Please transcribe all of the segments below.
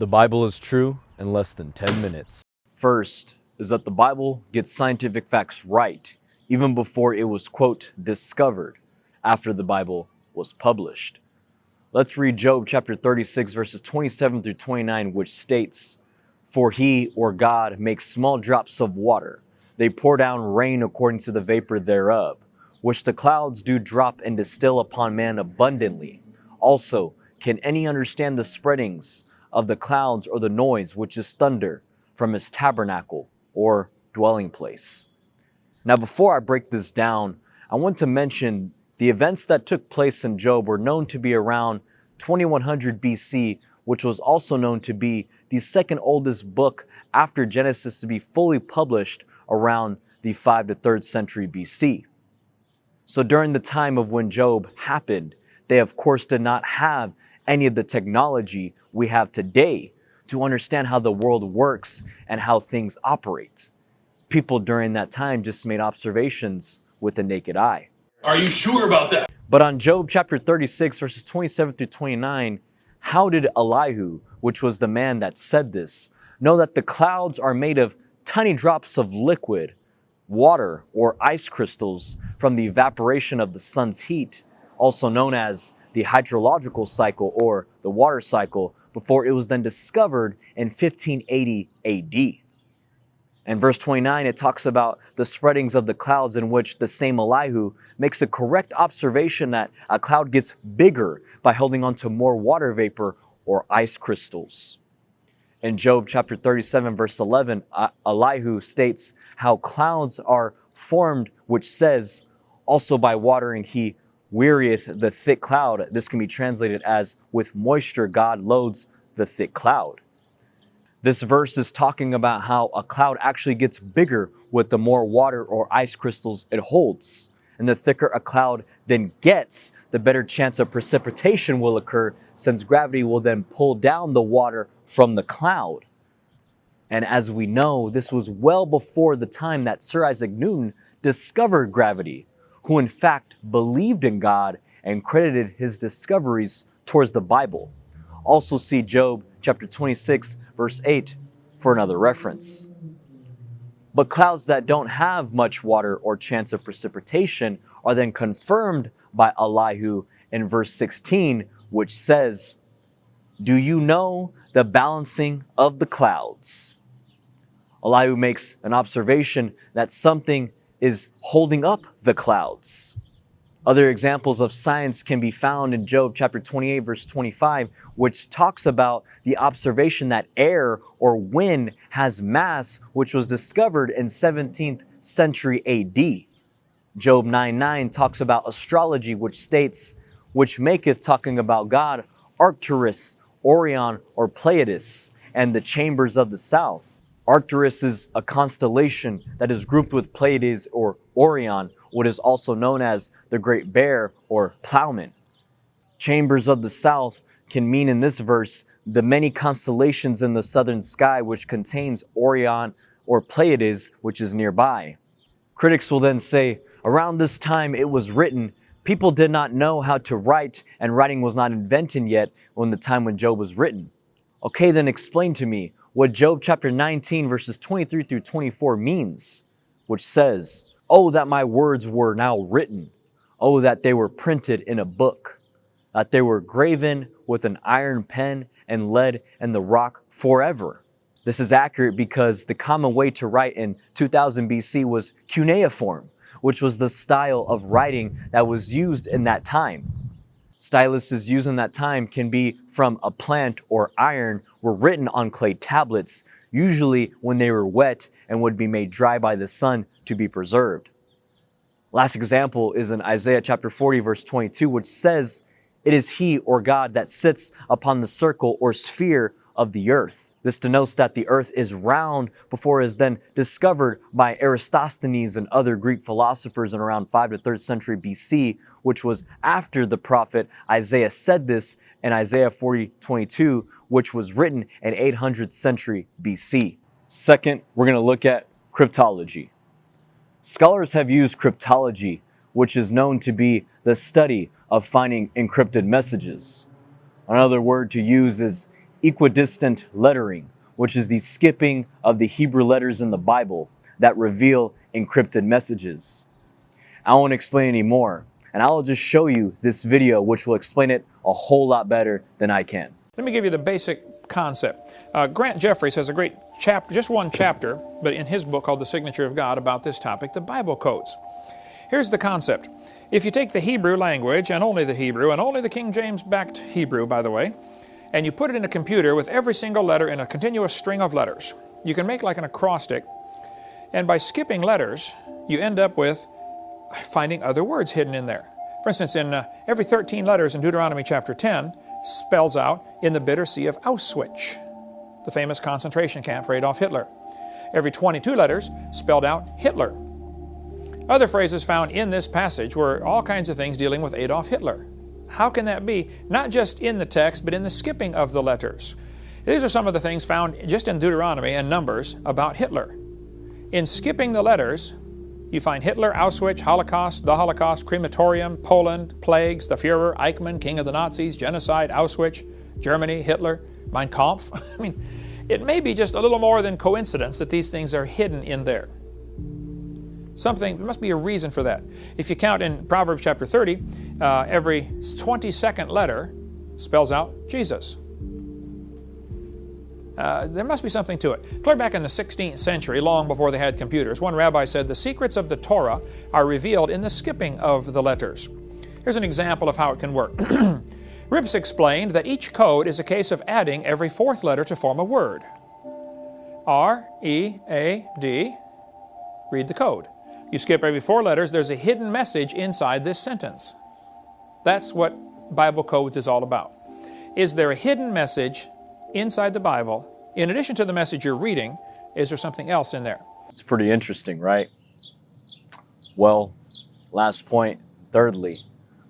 The Bible is true in less than 10 minutes. First is that the Bible gets scientific facts right, even before it was, quote, discovered, after the Bible was published. Let's read Job chapter 36, verses 27 through 29, which states, "For he, or God, makes small drops of water. They pour down rain according to the vapor thereof, which the clouds do drop and distill upon man abundantly. Also, can any understand the spreadings of the clouds, or the noise which is thunder from his tabernacle or dwelling place?" Now, before I break this down, I want to mention the events that took place in Job were known to be around 2100 BC, which was also known to be the second oldest book after Genesis to be fully published around the 5th to 3rd century BC. So during the time of when Job happened, they of course did not have any of the technology we have today to understand how the world works and how things operate. People during that time just made observations with the naked eye. Are you sure about that? But on Job chapter 36, verses 27 through 29, how did Elihu, which was the man that said this, know that the clouds are made of tiny drops of liquid, water, or ice crystals from the evaporation of the sun's heat, also known as the hydrological cycle or the water cycle, before it was then discovered in 1580 AD? In verse 29, it talks about the spreadings of the clouds, in which the same Elihu makes a correct observation that a cloud gets bigger by holding on to more water vapor or ice crystals. In Job chapter 37, verse 11, Elihu states how clouds are formed, which says, "Also by watering he wearieth the thick cloud." This can be translated as, "With moisture God loads the thick cloud." This verse is talking about how a cloud actually gets bigger with the more water or ice crystals it holds. And the thicker a cloud then gets, the better chance of precipitation will occur, since gravity will then pull down the water from the cloud. And as we know, this was well before the time that Sir Isaac Newton discovered gravity, who in fact believed in God and credited his discoveries towards the Bible. Also see Job chapter 26, verse 8 for another reference. But clouds that don't have much water or chance of precipitation are then confirmed by Elihu in verse 16, which says, "Do you know the balancing of the clouds?" Elihu makes an observation that something is holding up the clouds. Other examples of science can be found in Job chapter 28, verse 25, which talks about the observation that air or wind has mass, which was discovered in 17th century AD. Job 9:9 talks about astrology, which states, "Which maketh," talking about God, "Arcturus, Orion, or Pleiades, and the chambers of the south." Arcturus is a constellation that is grouped with Pleiades or Orion, what is also known as the Great Bear or Plowman. Chambers of the south can mean in this verse the many constellations in the southern sky, which contains Orion or Pleiades, which is nearby. Critics will then say, around this time it was written, people did not know how to write, and writing was not invented yet when the time when Job was written. Okay, then explain to me what Job chapter 19 verses 23 through 24 means, which says, "Oh, that my words were now written. Oh, that they were printed in a book, that they were graven with an iron pen and lead in the rock forever." This is accurate because the common way to write in 2000 BC was cuneiform, which was the style of writing that was used in that time. Styluses used in that time can be from a plant or iron, were written on clay tablets, usually when they were wet and would be made dry by the sun to be preserved. Last example is in Isaiah chapter 40, verse 22, which says, "It is he, or God, that sits upon the circle or sphere of the earth." This denotes that the earth is round before it is then discovered by Eratosthenes and other Greek philosophers in around 5th to 3rd century BC, which was after the prophet Isaiah said this in Isaiah 40:22, which was written in 800th century BC. Second, we're going to look at cryptology. Scholars have used cryptology, which is known to be the study of finding encrypted messages. Another word to use is equidistant lettering, which is the skipping of the Hebrew letters in the Bible that reveal encrypted messages. I won't explain any more, and I'll just show you this video which will explain it a whole lot better than I can. Let me give you the basic concept. Grant Jeffries has a great chapter, just one chapter, but in his book called The Signature of God about this topic, the Bible codes. Here's the concept. If you take the Hebrew language, and only the King James-backed Hebrew, by the way, and you put it in a computer with every single letter in a continuous string of letters, you can make like an acrostic, and by skipping letters, you end up with finding other words hidden in there. For instance, in every 13 letters in Deuteronomy chapter 10 spells out in the bitter sea of Auschwitz, the famous concentration camp for Adolf Hitler. Every 22 letters spelled out Hitler. Other phrases found in this passage were all kinds of things dealing with Adolf Hitler. How can that be? Not just in the text, but in the skipping of the letters. These are some of the things found just in Deuteronomy and Numbers about Hitler. In skipping the letters, you find Hitler, Auschwitz, Holocaust, the Holocaust, crematorium, Poland, plagues, the Führer, Eichmann, king of the Nazis, genocide, Auschwitz, Germany, Hitler, Mein Kampf. I mean, it may be just a little more than coincidence that these things are hidden in there. There must be a reason for that. If you count in Proverbs chapter 30, every 22nd letter spells out Jesus. There must be something to it. Clear back in the 16th century, long before they had computers, one rabbi said the secrets of the Torah are revealed in the skipping of the letters. Here's an example of how it can work. Rips explained that each code is a case of adding every fourth letter to form a word. R, E, A, D. Read the code. You skip every 4 letters, there's a hidden message inside this sentence. That's what Bible codes is all about. Is there a hidden message inside the Bible? In addition to the message you're reading, is there something else in there? It's pretty interesting, right? Well, last point, thirdly,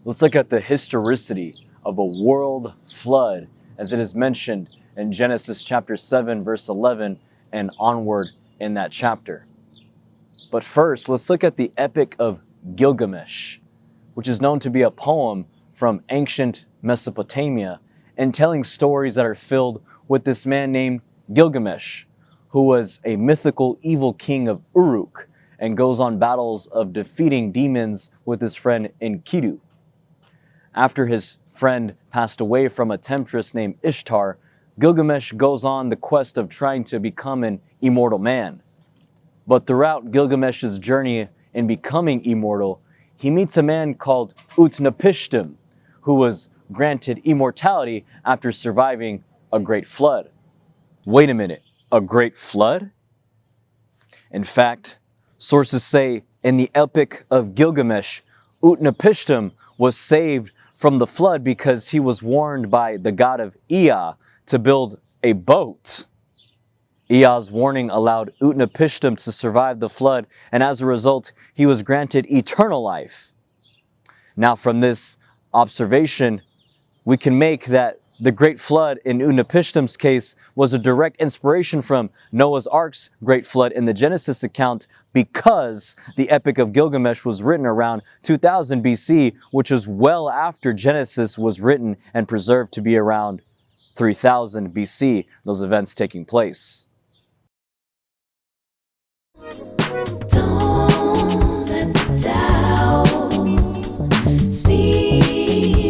let's look at the historicity of a world flood as it is mentioned in Genesis chapter 7, verse 11 and onward in that chapter. But first, let's look at the Epic of Gilgamesh, which is known to be a poem from ancient Mesopotamia and telling stories that are filled with this man named Gilgamesh, who was a mythical evil king of Uruk and goes on battles of defeating demons with his friend Enkidu. After his friend passed away from a temptress named Ishtar, Gilgamesh goes on the quest of trying to become an immortal man. But throughout Gilgamesh's journey in becoming immortal, he meets a man called Utnapishtim, who was granted immortality after surviving a great flood. Wait a minute, a great flood? In fact, sources say in the Epic of Gilgamesh, Utnapishtim was saved from the flood because he was warned by the god of Ea to build a boat. Ea's warning allowed Utnapishtim to survive the flood, and as a result, he was granted eternal life. Now, from this observation, we can make that the great flood in Utnapishtim's case was a direct inspiration from Noah's Ark's great flood in the Genesis account, because the Epic of Gilgamesh was written around 2000 BC, which is well after Genesis was written and preserved to be around 3000 BC, those events taking place. Don't let the doubt speak.